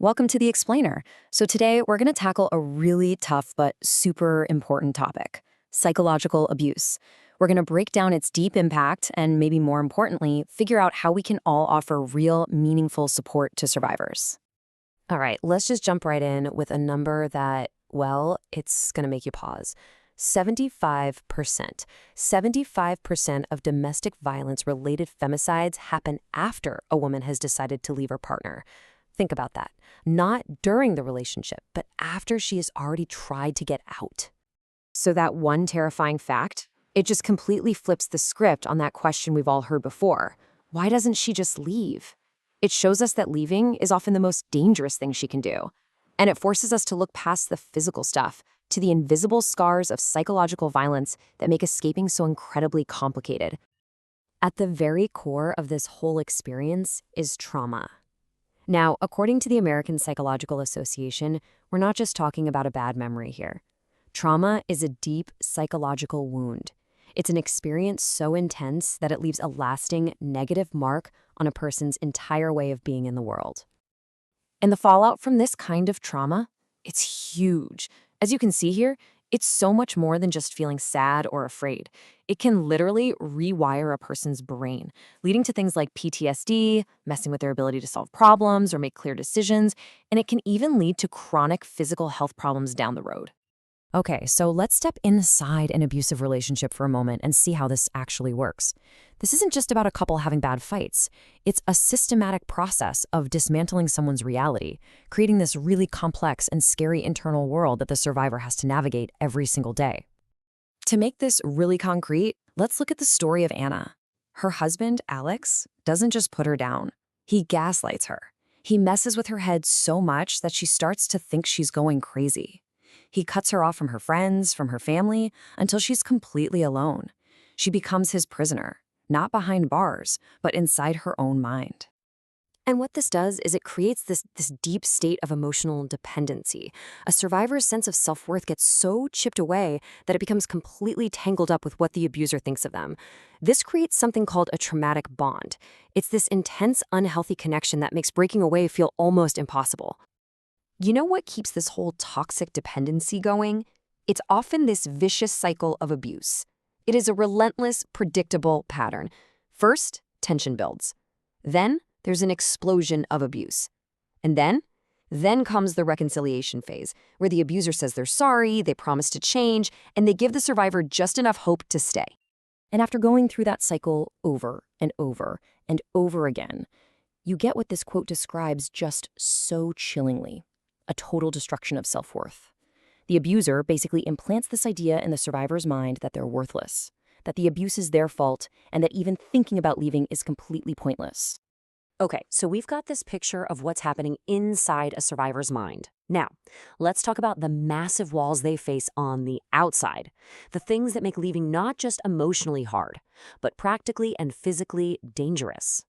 Welcome to The Explainer. So today we're going to tackle a really tough but super important topic, psychological abuse. We're going to break down its deep impact and maybe more importantly, figure out how we can all offer real, meaningful support to survivors. All right, let's just jump right in with a number that, well, it's going to make you pause. 75%. 75% of domestic violence-related femicides happen after a woman has decided to leave her partner. Think about that. Not during the relationship, but after she has already tried to get out. So that one terrifying fact, it just completely flips the script on that question we've all heard before. Why doesn't she just leave? It shows us that leaving is often the most dangerous thing she can do. And it forces us to look past the physical stuff to the invisible scars of psychological violence that make escaping so incredibly complicated. At the very core of this whole experience is trauma. Now, according to the American Psychological Association, we're not just talking about a bad memory here. Trauma is a deep psychological wound. It's an experience so intense that it leaves a lasting negative mark on a person's entire way of being in the world. And the fallout from this kind of trauma, it's huge. As you can see here, it's so much more than just feeling sad or afraid. It can literally rewire a person's brain, leading to things like PTSD, messing with their ability to solve problems or make clear decisions, and it can even lead to chronic physical health problems down the road. Okay, so let's step inside an abusive relationship for a moment and see how this actually works. This isn't just about a couple having bad fights. It's a systematic process of dismantling someone's reality, creating this really complex and scary internal world that the survivor has to navigate every single day. To make this really concrete, let's look at the story of Anna. Her husband, Alex, doesn't just put her down. He gaslights her. He messes with her head so much that she starts to think she's going crazy. He cuts her off from her friends, from her family, until she's completely alone. She becomes his prisoner, not behind bars, but inside her own mind. And what this does is it creates this deep state of emotional dependency. A survivor's sense of self-worth gets so chipped away that it becomes completely tangled up with what the abuser thinks of them. This creates something called a traumatic bond. It's this intense, unhealthy connection that makes breaking away feel almost impossible. You know what keeps this whole toxic dependency going? It's often this vicious cycle of abuse. It is a relentless, predictable pattern. First, tension builds. Then, there's an explosion of abuse. And then comes the reconciliation phase, where the abuser says they're sorry, they promise to change, and they give the survivor just enough hope to stay. And after going through that cycle over and over and over again, you get what this quote describes just so chillingly. A total destruction of self-worth. The abuser basically implants this idea in the survivor's mind that they're worthless, that the abuse is their fault, and that even thinking about leaving is completely pointless. Okay, so we've got this picture of what's happening inside a survivor's mind. Now, let's talk about the massive walls they face on the outside, the things that make leaving not just emotionally hard, but practically and physically dangerous.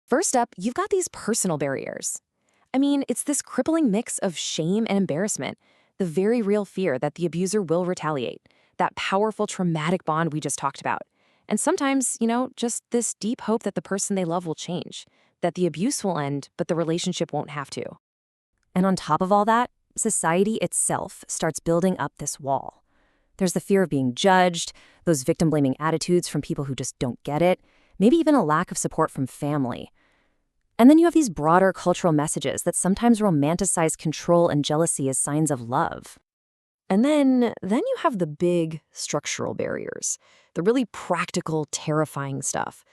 First up, you've got these personal barriers. I mean, it's this crippling mix of shame and embarrassment, the very real fear that the abuser will retaliate, that powerful traumatic bond we just talked about. And sometimes, just this deep hope that the person they love will change, that the abuse will end, but the relationship won't have to. And on top of all that, society itself starts building up this wall. There's the fear of being judged, those victim-blaming attitudes from people who just don't get it, maybe even a lack of support from family. And then you have these broader cultural messages that sometimes romanticize control and jealousy as signs of love. And then you have the big structural barriers, the really practical, terrifying stuff.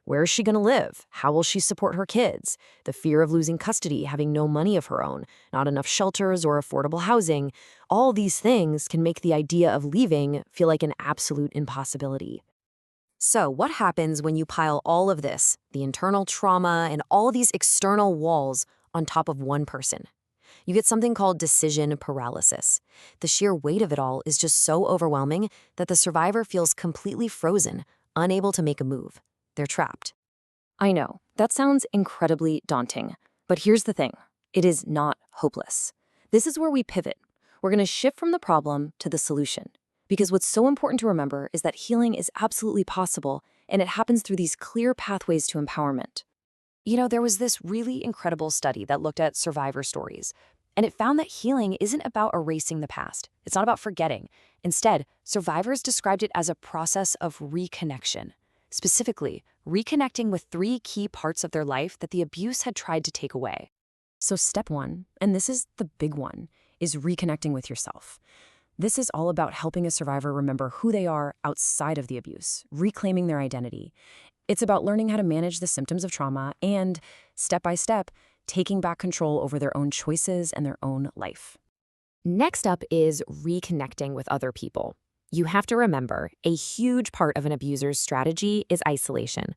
Where is she going to live? How will she support her kids? The fear of losing custody, having no money of her own, not enough shelters or affordable housing. All these things can make the idea of leaving feel like an absolute impossibility. So what happens when you pile all of this, the internal trauma and all these external walls, on top of one person? You get something called decision paralysis. The sheer weight of it all is just so overwhelming that the survivor feels completely frozen, unable to make a move. They're trapped. I know, that sounds incredibly daunting, but here's the thing. It is not hopeless. This is where we pivot. We're going to shift from the problem to the solution. Because what's so important to remember is that healing is absolutely possible, and it happens through these clear pathways to empowerment. There was this really incredible study that looked at survivor stories, and it found that healing isn't about erasing the past. It's not about forgetting. Instead, survivors described it as a process of reconnection, specifically, reconnecting with three key parts of their life that the abuse had tried to take away. So step one, and this is the big one, is reconnecting with yourself. This is all about helping a survivor remember who they are outside of the abuse, reclaiming their identity. It's about learning how to manage the symptoms of trauma and, step by step, taking back control over their own choices and their own life. Next up is reconnecting with other people. You have to remember, a huge part of an abuser's strategy is isolation.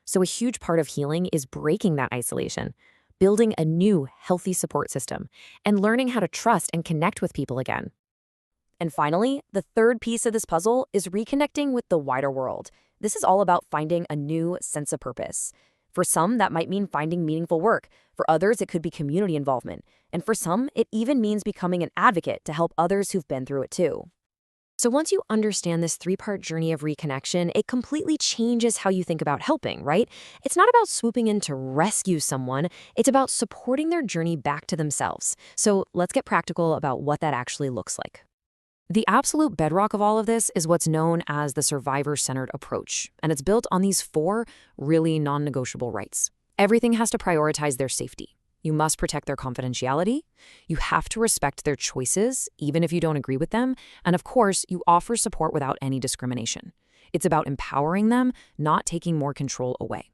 So a huge part of healing is breaking that isolation, building a new, healthy support system, and learning how to trust and connect with people again. And finally, the third piece of this puzzle is reconnecting with the wider world. This is all about finding a new sense of purpose. For some, that might mean finding meaningful work. For others, it could be community involvement. And for some, it even means becoming an advocate to help others who've been through it too. So once you understand this three-part journey of reconnection, it completely changes how you think about helping, right? It's not about swooping in to rescue someone. It's about supporting their journey back to themselves. So let's get practical about what that actually looks like. The absolute bedrock of all of this is what's known as the survivor-centered approach, and it's built on these four really non-negotiable rights. Everything has to prioritize their safety. You must protect their confidentiality. You have to respect their choices, even if you don't agree with them. And of course, you offer support without any discrimination. It's about empowering them, not taking more control away.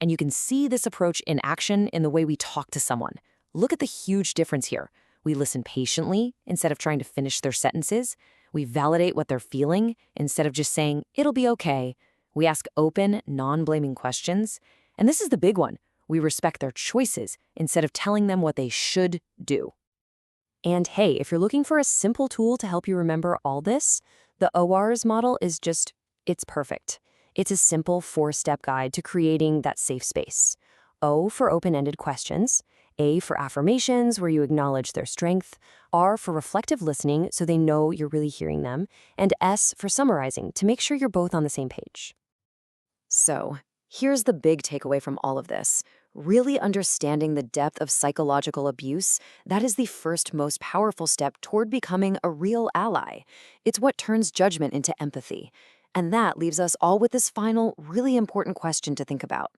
And you can see this approach in action in the way we talk to someone. Look at the huge difference here. We listen patiently instead of trying to finish their sentences. We validate what they're feeling instead of just saying, "It'll be okay." We ask open, non-blaming questions. And this is the big one. We respect their choices instead of telling them what they should do. And hey, if you're looking for a simple tool to help you remember all this, the OARS model is it's perfect. It's a simple 4-step guide to creating that safe space. O for open-ended questions, A for affirmations where you acknowledge their strength, R for reflective listening so they know you're really hearing them, and S for summarizing to make sure you're both on the same page. So, here's the big takeaway from all of this. Really understanding the depth of psychological abuse, that is the first most powerful step toward becoming a real ally. It's what turns judgment into empathy. And that leaves us all with this final, really important question to think about.